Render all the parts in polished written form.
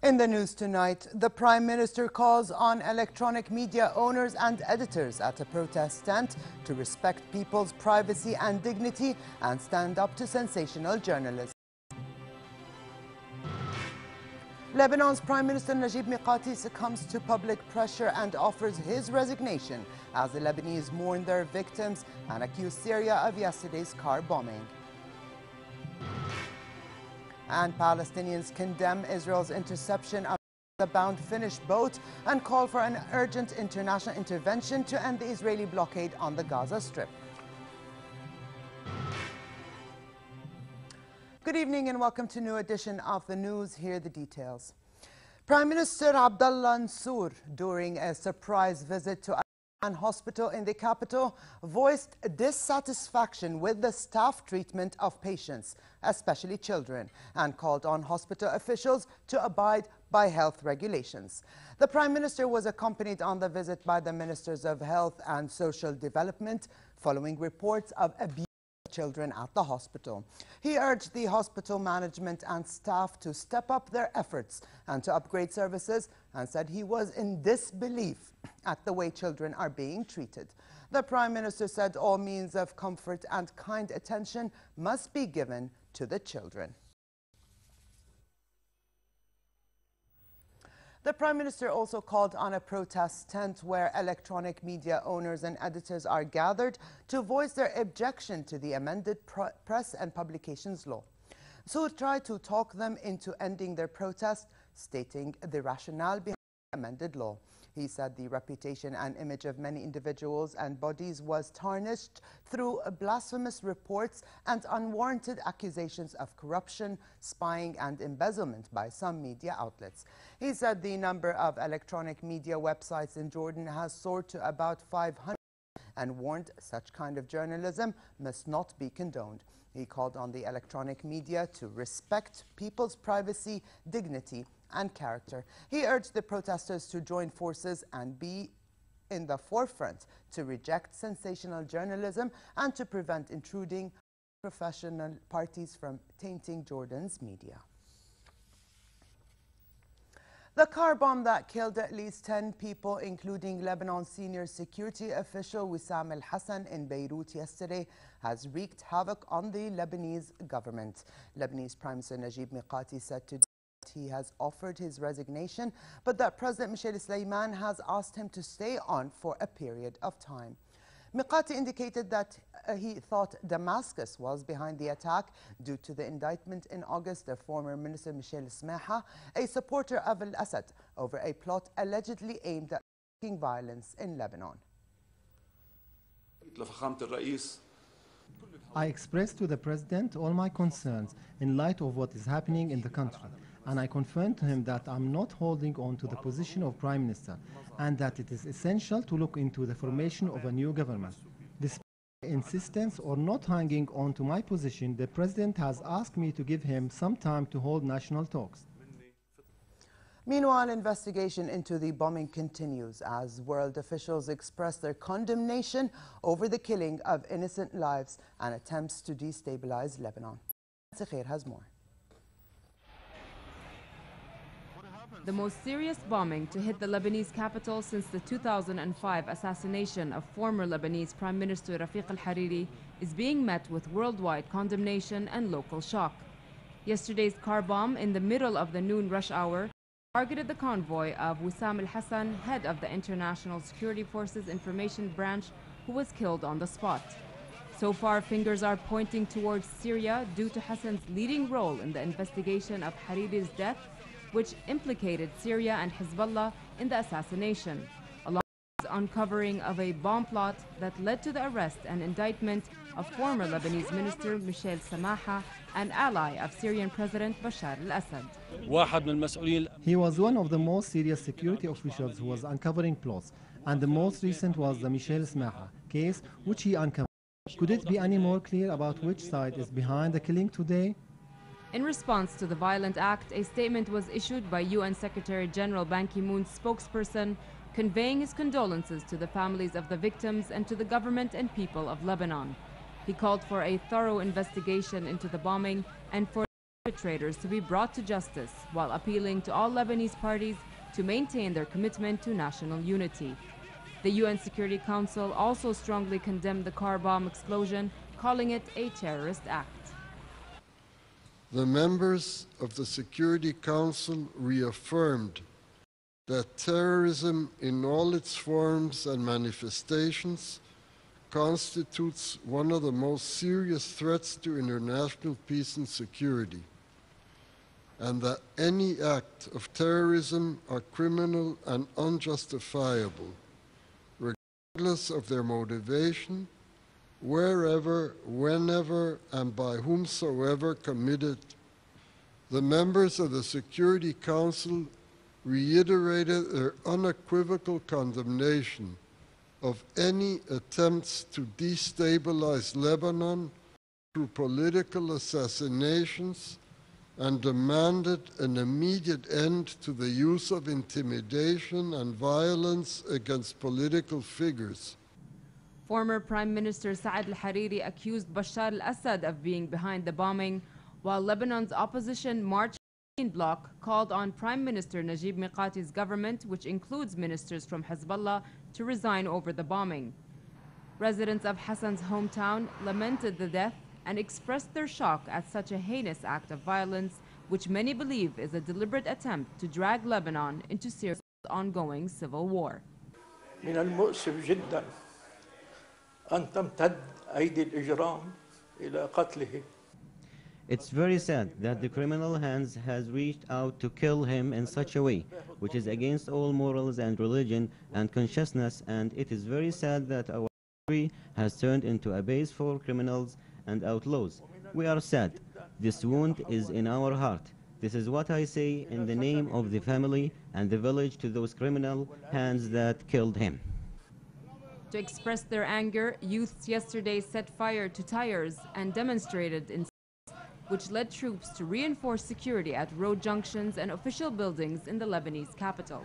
In the news tonight, the Prime Minister calls on electronic media owners and editors at a protest tent to respect people's privacy and dignity and stand up to sensational journalism. Lebanon's Prime Minister Najib Mikati succumbs to public pressure and offers his resignation as the Lebanese mourn their victims and accuse Syria of yesterday's car bombing. And Palestinians condemn Israel's interception of the bound Finnish boat and call for an urgent international intervention to end the Israeli blockade on the Gaza Strip. Good evening and welcome to a new edition of the news. Here are the details. Prime Minister Abdullah Mansour, during a surprise visit to Al hospital in the capital, voiced dissatisfaction with the staff treatment of patients, especially children, and called on hospital officials to abide by health regulations. The Prime Minister was accompanied on the visit by the Ministers of Health and Social Development following reports of abuse of children at the hospital. He urged the hospital management and staff to step up their efforts and to upgrade services, and said he was in disbelief at the way children are being treated. The Prime Minister said all means of comfort and kind attention must be given to the children. The Prime Minister also called on a protest tent where electronic media owners and editors are gathered to voice their objection to the amended Press and Publications Law. So tried to talk them into ending their protest, stating the rationale behind the amended law. He said the reputation and image of many individuals and bodies was tarnished through blasphemous reports and unwarranted accusations of corruption, spying and embezzlement by some media outlets. He said the number of electronic media websites in Jordan has soared to about 500 and warned such kind of journalism must not be condoned. He called on the electronic media to respect people's privacy, dignity and character. He urged the protesters to join forces and be in the forefront to reject sensational journalism and to prevent intruding professional parties from tainting Jordan's media. The car bomb that killed at least 10 people, including Lebanon's senior security official Wissam al-Hassan in Beirut yesterday, has wreaked havoc on the Lebanese government. Lebanese Prime Minister Najib Mikati said today he has offered his resignation, but that President Michel Sleiman has asked him to stay on for a period of time. Mikati indicated that he thought Damascus was behind the attack due to the indictment in August of former Minister Michel Smaha, a supporter of al-Assad, over a plot allegedly aimed at violence in Lebanon. I expressed to the President all my concerns in light of what is happening in the country, and I confirmed to him that I'm not holding on to the position of Prime Minister and that it is essential to look into the formation of a new government. Despite my insistence or not hanging on to my position, the President has asked me to give him some time to hold national talks. Meanwhile, investigation into the bombing continues as world officials express their condemnation over the killing of innocent lives and attempts to destabilize Lebanon. Sakir has more. The most serious bombing to hit the Lebanese capital since the 2005 assassination of former Lebanese Prime Minister Rafiq al-Hariri is being met with worldwide condemnation and local shock. Yesterday's car bomb in the middle of the noon rush hour targeted the convoy of Wissam al-Hassan, head of the International Security Forces Information Branch, who was killed on the spot. So far, fingers are pointing towards Syria due to Hassan's leading role in the investigation of Hariri's death, which implicated Syria and Hezbollah in the assassination, along with the uncovering of a bomb plot that led to the arrest and indictment of former Lebanese Minister Michel Samaha, an ally of Syrian President Bashar al-Assad. He was one of the most serious security officials who was uncovering plots, and the most recent was the Michel Samaha case, which he uncovered. Could it be any more clear about which side is behind the killing today? In response to the violent act, a statement was issued by UN Secretary General Ban Ki-moon's spokesperson, conveying his condolences to the families of the victims and to the government and people of Lebanon. He called for a thorough investigation into the bombing and for perpetrators to be brought to justice, while appealing to all Lebanese parties to maintain their commitment to national unity. The UN Security Council also strongly condemned the car bomb explosion, calling it a terrorist act. The members of the Security Council reaffirmed that terrorism in all its forms and manifestations constitutes one of the most serious threats to international peace and security, and that any act of terrorism are criminal and unjustifiable, regardless of their motivation, wherever, whenever, and by whomsoever committed. The members of the Security Council reiterated their unequivocal condemnation of any attempts to destabilize Lebanon through political assassinations and demanded an immediate end to the use of intimidation and violence against political figures. Former Prime Minister Saad al-Hariri accused Bashar al-Assad of being behind the bombing, while Lebanon's opposition March bloc called on Prime Minister Najib Mikati's government, which includes ministers from Hezbollah, to resign over the bombing. Residents of Hassan's hometown lamented the death and expressed their shock at such a heinous act of violence, which many believe is a deliberate attempt to drag Lebanon into Syria's ongoing civil war. من المؤسف جدا أن تمتد أيدي الإجرام إلى قتله. It's very sad that the criminal hands has reached out to kill him in such a way, which is against all morals and religion and consciousness, and it is very sad that our country has turned into a base for criminals and outlaws. We are sad. This wound is in our heart. This is what I say in the name of the family and the village to those criminal hands that killed him. To express their anger, youths yesterday set fire to tires and demonstrated in which led troops to reinforce security at road junctions and official buildings in the Lebanese capital.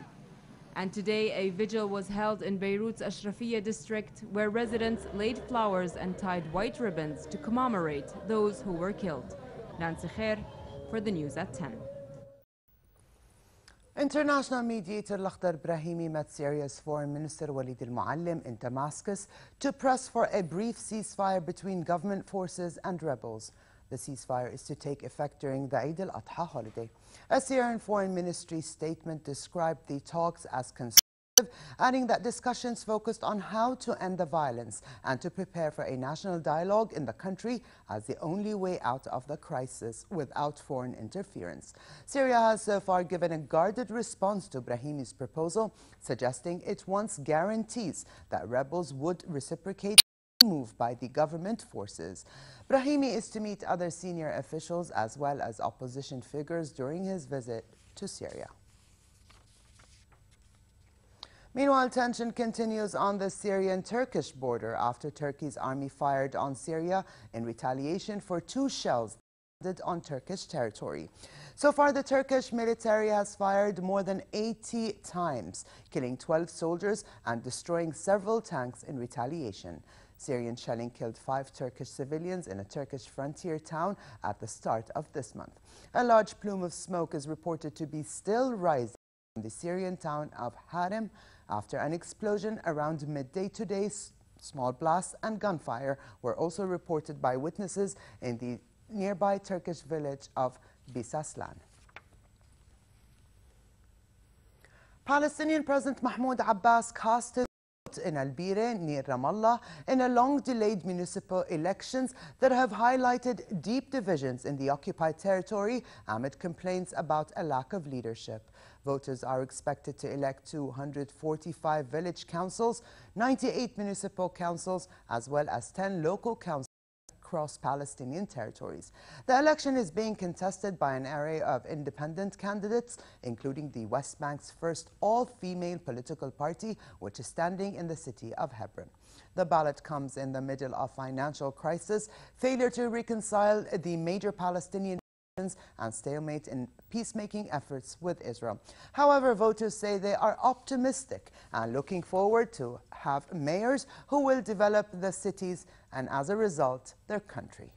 And today, a vigil was held in Beirut's Ashrafiyya district, where residents laid flowers and tied white ribbons to commemorate those who were killed. Nancy Khair for the news at 10. International mediator Lakhdar Brahimi met Syria's Foreign Minister Walid al-Muallim in Damascus to press for a brief ceasefire between government forces and rebels. The ceasefire is to take effect during the Eid al-Adha holiday. A Syrian Foreign Ministry statement described the talks as constructive, adding that discussions focused on how to end the violence and to prepare for a national dialogue in the country as the only way out of the crisis without foreign interference. Syria has so far given a guarded response to Brahimi's proposal, suggesting it wants guarantees that rebels would reciprocate move by the government forces. Brahimi is to meet other senior officials as well as opposition figures during his visit to Syria. Meanwhile, tension continues on the Syrian-Turkish border after Turkey's army fired on Syria in retaliation for 2 shells landed on Turkish territory. So far, the Turkish military has fired more than 80 times, killing 12 soldiers and destroying several tanks in retaliation. Syrian shelling killed 5 Turkish civilians in a Turkish frontier town at the start of this month. A large plume of smoke is reported to be still rising from the Syrian town of Harem after an explosion around midday today. Small blasts and gunfire were also reported by witnesses in the nearby Turkish village of Bisaslan. Palestinian President Mahmoud Abbas cast his in Al-Bire near Ramallah in a long-delayed municipal elections that have highlighted deep divisions in the occupied territory amid complaints about a lack of leadership. Voters are expected to elect 245 village councils, 98 municipal councils, as well as 10 local councils across Palestinian territories. The election is being contested by an array of independent candidates, including the West Bank's first all-female political party, which is standing in the city of Hebron. The ballot comes in the middle of financial crisis, failure to reconcile the major Palestinian and stalemate in peacemaking efforts with Israel. However, voters say they are optimistic and looking forward to have mayors who will develop the cities and, as a result, their country.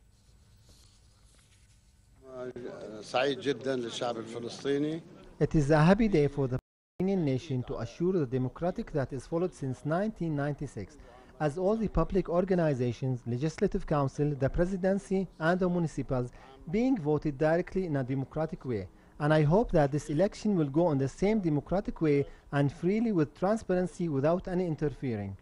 سعيد جدا للشعب الفلسطيني. It is a happy day for the Palestinian nation to assure the democratic that is followed since 1996, as all the public organizations, legislative council, the presidency, and the municipals being voted directly in a democratic way. And I hope that this election will go on the same democratic way and freely with transparency without any interfering.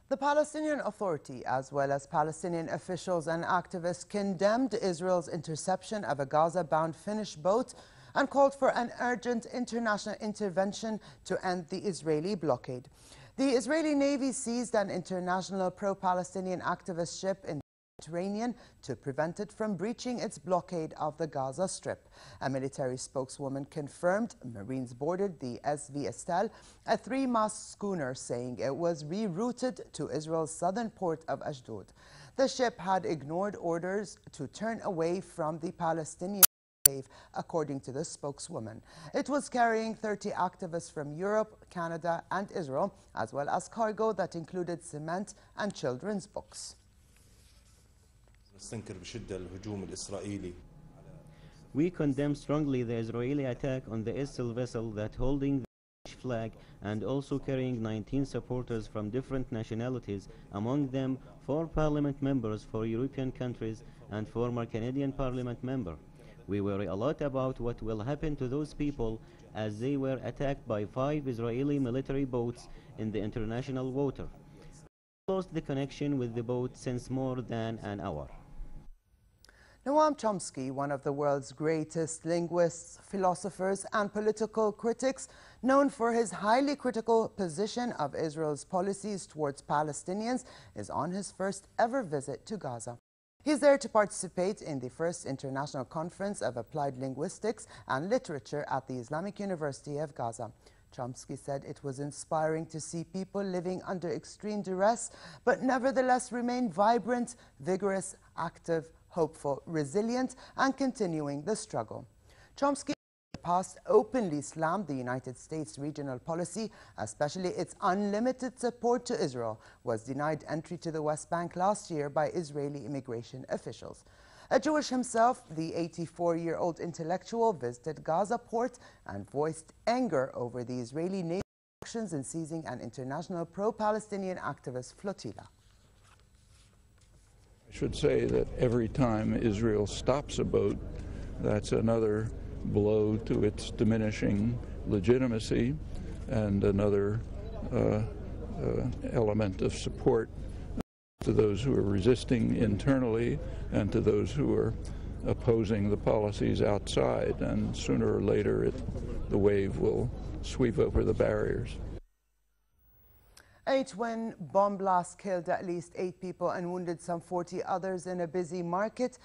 The Palestinian Authority, as well as Palestinian officials and activists, condemned Israel's interception of a Gaza-bound Finnish boat and called for an urgent international intervention to end the Israeli blockade. The Israeli Navy seized an international pro-Palestinian activist ship in the Mediterranean to prevent it from breaching its blockade of the Gaza Strip. A military spokeswoman confirmed Marines boarded the SV Estel, a three-mast schooner, saying it was rerouted to Israel's southern port of Ashdod. The ship had ignored orders to turn away from the Palestinian enclave, according to the spokeswoman. It was carrying 30 activists from Europe, Canada, and Israel, as well as cargo that included cement and children's books. We condemn strongly the Israeli attack on the Estel vessel that holding the British flag and also carrying 19 supporters from different nationalities, among them 4 parliament members for European countries and former Canadian parliament member. We worry a lot about what will happen to those people as they were attacked by 5 Israeli military boats in the international water. We lost the connection with the boat since more than an hour. Noam Chomsky, one of the world's greatest linguists, philosophers, and political critics, known for his highly critical position of Israel's policies towards Palestinians, is on his first ever visit to Gaza. He's there to participate in the first international conference of applied linguistics and literature at the Islamic University of Gaza. Chomsky said it was inspiring to see people living under extreme duress, but nevertheless remain vibrant, vigorous, active, hopeful, resilient, and continuing the struggle. Chomsky in the past openly slammed the United States regional policy, especially its unlimited support to Israel, was denied entry to the West Bank last year by Israeli immigration officials. A Jewish himself, the 84-year-old intellectual visited Gaza port and voiced anger over the Israeli Navy actions in seizing an international pro-Palestinian activist flotilla. I should say that every time Israel stops a boat, that's another blow to its diminishing legitimacy and another element of support to those who are resisting internally and to those who are opposing the policies outside. And sooner or later, the wave will sweep over the barriers. 8 twin bomb blasts killed at least 8 people and wounded some 40 others in a busy market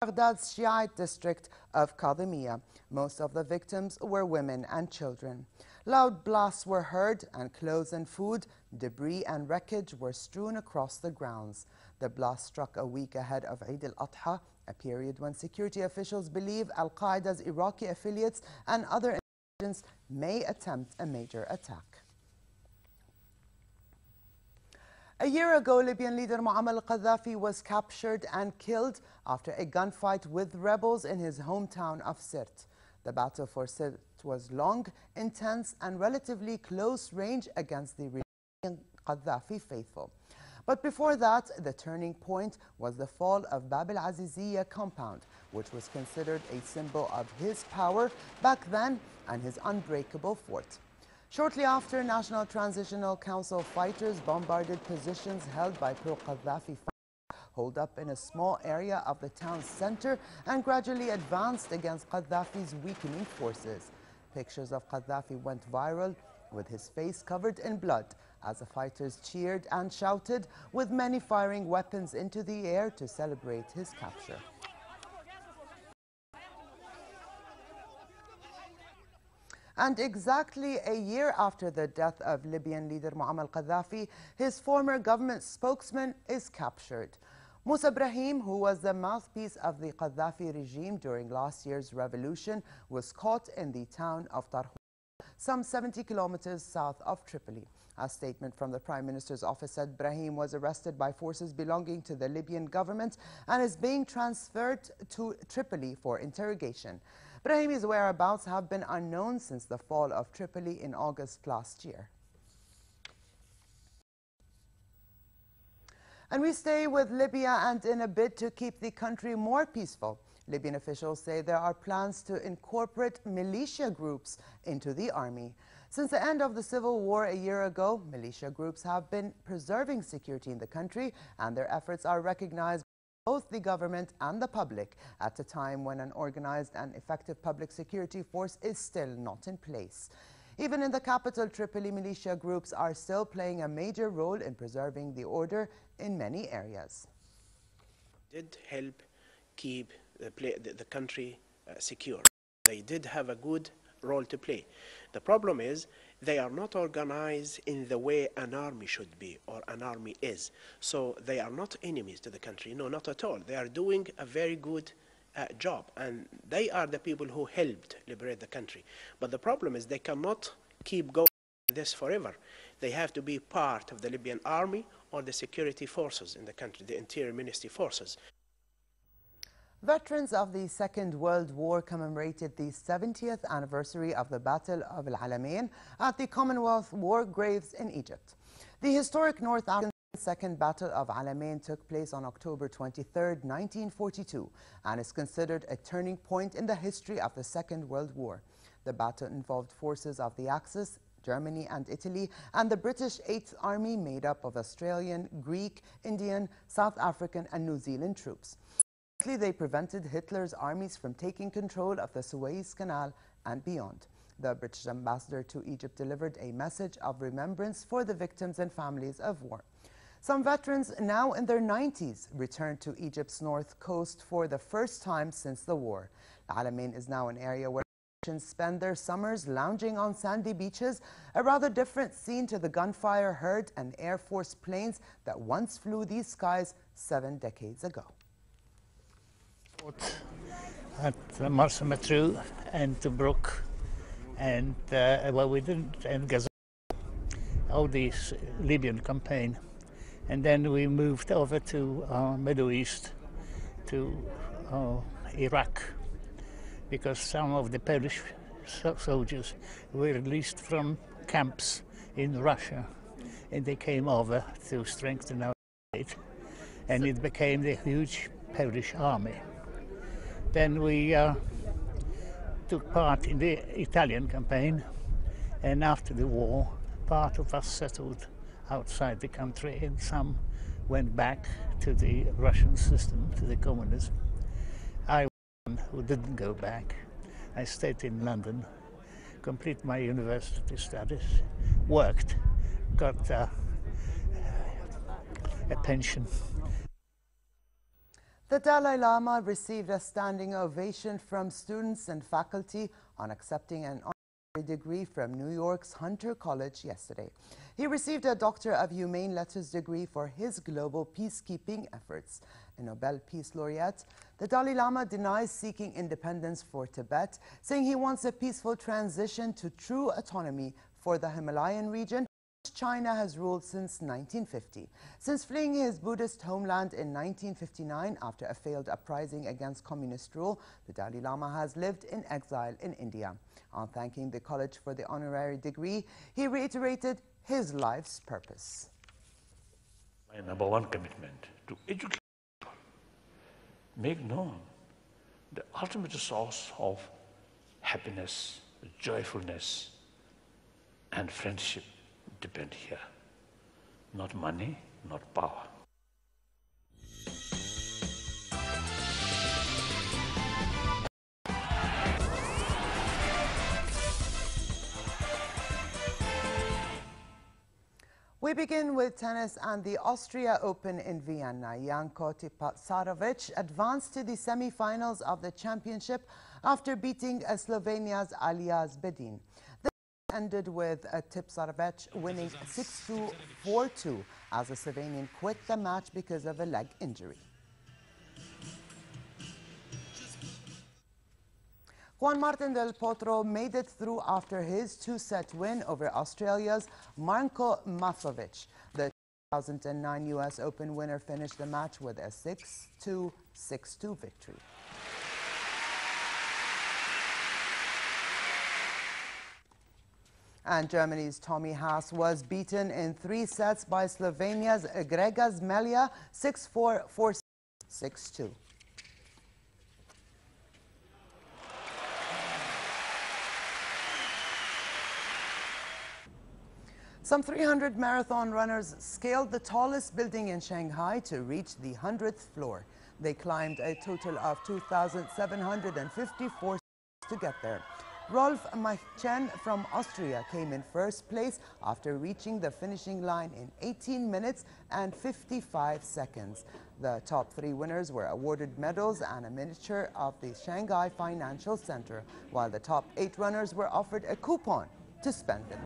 in Baghdad's Shiite district of Qaddafi. Most of the victims were women and children. Loud blasts were heard and clothes and food, debris and wreckage were strewn across the grounds. The blast struck a week ahead of Eid al-Adha, a period when security officials believe al-Qaeda's Iraqi affiliates and other insurgents may attempt a major attack. A year ago, Libyan leader Muammar al-Qaddafi was captured and killed after a gunfight with rebels in his hometown of Sirte. The battle for Sirte was long, intense, and relatively close range against the remaining Qaddafi faithful. But before that, the turning point was the fall of Bab al-Aziziyya compound, which was considered a symbol of his power back then and his unbreakable fort. Shortly after, National Transitional Council fighters bombarded positions held by pro-Qaddafi fighters, holed up in a small area of the town's center, and gradually advanced against Qaddafi's weakening forces. Pictures of Qaddafi went viral, with his face covered in blood, as the fighters cheered and shouted, with many firing weapons into the air to celebrate his capture. And exactly a year after the death of Libyan leader Muammar al-Qaddafi, his former government spokesman is captured. Musa Brahim, who was the mouthpiece of the Qaddafi regime during last year's revolution, was caught in the town of Tarhou, some 70 kilometers south of Tripoli. A statement from the Prime Minister's office said Brahim was arrested by forces belonging to the Libyan government and is being transferred to Tripoli for interrogation. Brahimi's whereabouts have been unknown since the fall of Tripoli in August last year. And we stay with Libya, and in a bid to keep the country more peaceful, Libyan officials say there are plans to incorporate militia groups into the army. Since the end of the civil war a year ago, militia groups have been preserving security in the country, and their efforts are recognized by both the government and the public at a time when an organized and effective public security force is still not in place. Even in the capital, Tripoli, militia groups are still playing a major role in preserving the order in many areas. Did help keep the country secure. They did have a good role to play. The problem is they are not organized in the way an army should be or an army is. So they are not enemies to the country. No, not at all. They are doing a very good job, and they are the people who helped liberate the country. But the problem is they cannot keep going this forever. They have to be part of the Libyan army or the security forces in the country, the Interior Ministry forces. Veterans of the Second World War commemorated the 70th anniversary of the Battle of Al Alamein at the Commonwealth War Graves in Egypt. The historic North African Second Battle of Alamein took place on October 23, 1942, and is considered a turning point in the history of the Second World War. The battle involved forces of the Axis, Germany and Italy, and the British 8th Army made up of Australian, Greek, Indian, South African and New Zealand troops. They prevented Hitler's armies from taking control of the Suez Canal and beyond. The British ambassador to Egypt delivered a message of remembrance for the victims and families of war. Some veterans, now in their 90s, returned to Egypt's north coast for the first time since the war. Al Alamein is now an area where Egyptians spend their summers lounging on sandy beaches, a rather different scene to the gunfire heard and Air Force planes that once flew these skies 7 decades ago. At Marsa Matruh and Tobruk, and well, we didn't, and Gaza, all this Libyan campaign, and then we moved over to Middle East, to Iraq, because some of the Polish soldiers were released from camps in Russia, and they came over to strengthen our state, and it became the huge Polish army. Then we took part in the Italian campaign, and after the war, part of us settled outside the country, and some went back to the Russian system, to the communism. I was one who didn't go back. I stayed in London, completed my university studies, worked, got a pension. The Dalai Lama received a standing ovation from students and faculty on accepting an honorary degree from New York's Hunter College yesterday. He received a Doctor of Humane Letters degree for his global peacekeeping efforts. A Nobel Peace Laureate, the Dalai Lama denies seeking independence for Tibet, saying he wants a peaceful transition to true autonomy for the Himalayan region, which China has ruled since 1950. Since fleeing his Buddhist homeland in 1959 after a failed uprising against communist rule, the Dalai Lama has lived in exile in India. On thanking the college for the honorary degree, he reiterated his life's purpose. My number one commitment to educate people, make known the ultimate source of happiness, joyfulness, and friendship depend here. Not money, not power. We begin with tennis and the Austria Open in Vienna. Janko Tipsarevic advanced to the semi-finals of the championship after beating Slovenia's Aljaž Bedin. The ended with Tipsarevic winning 6-2, 4-2 as the Slovenian quit the match because of a leg injury. Juan Martín del Potro made it through after his two-set win over Australia's Marko Masovic. The 2009 US Open winner finished the match with a 6-2, 6-2 victory. And Germany's Tommy Haas was beaten in 3 sets by Slovenia's Grega Zmelja 6-4, 4-6, 6-2. Some 300 marathon runners scaled the tallest building in Shanghai to reach the 100th floor. They climbed a total of 2,754 steps to get there. Rolf Machen from Austria came in first place after reaching the finishing line in 18 minutes and 55 seconds. The top 3 winners were awarded medals and a miniature of the Shanghai Financial Center, while the top 8 runners were offered a coupon to spend in.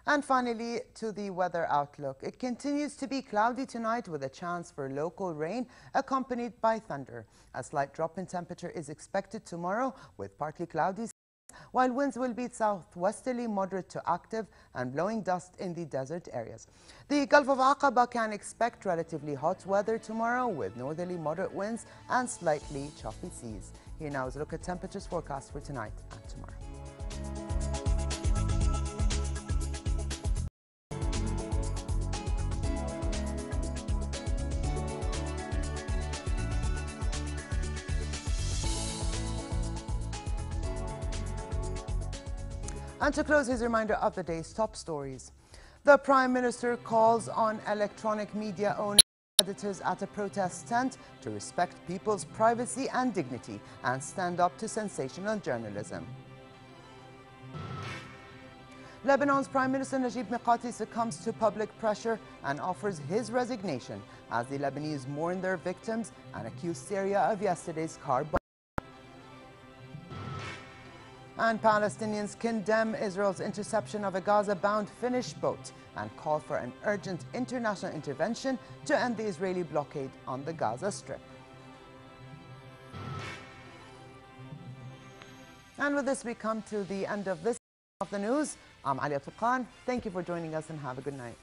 And finally, to the weather outlook. It continues to be cloudy tonight with a chance for local rain accompanied by thunder. A slight drop in temperature is expected tomorrow with partly cloudy skies, while winds will be southwesterly moderate to active and blowing dust in the desert areas. The Gulf of Aqaba can expect relatively hot weather tomorrow with northerly moderate winds and slightly choppy seas. Here now is a look at temperatures forecast for tonight and tomorrow. And to close, his reminder of the day's top stories. The Prime Minister calls on electronic media owners and editors at a protest tent to respect people's privacy and dignity and stand up to sensational journalism. Lebanon's Prime Minister Najib Mikati succumbs to public pressure and offers his resignation as the Lebanese mourn their victims and accuse Syria of yesterday's car bomb. And Palestinians condemn Israel's interception of a Gaza-bound Finnish boat and call for an urgent international intervention to end the Israeli blockade on the Gaza Strip. And with this, we come to the end of this of the news. I'm Ali Abdul Khan. Thank you for joining us and have a good night.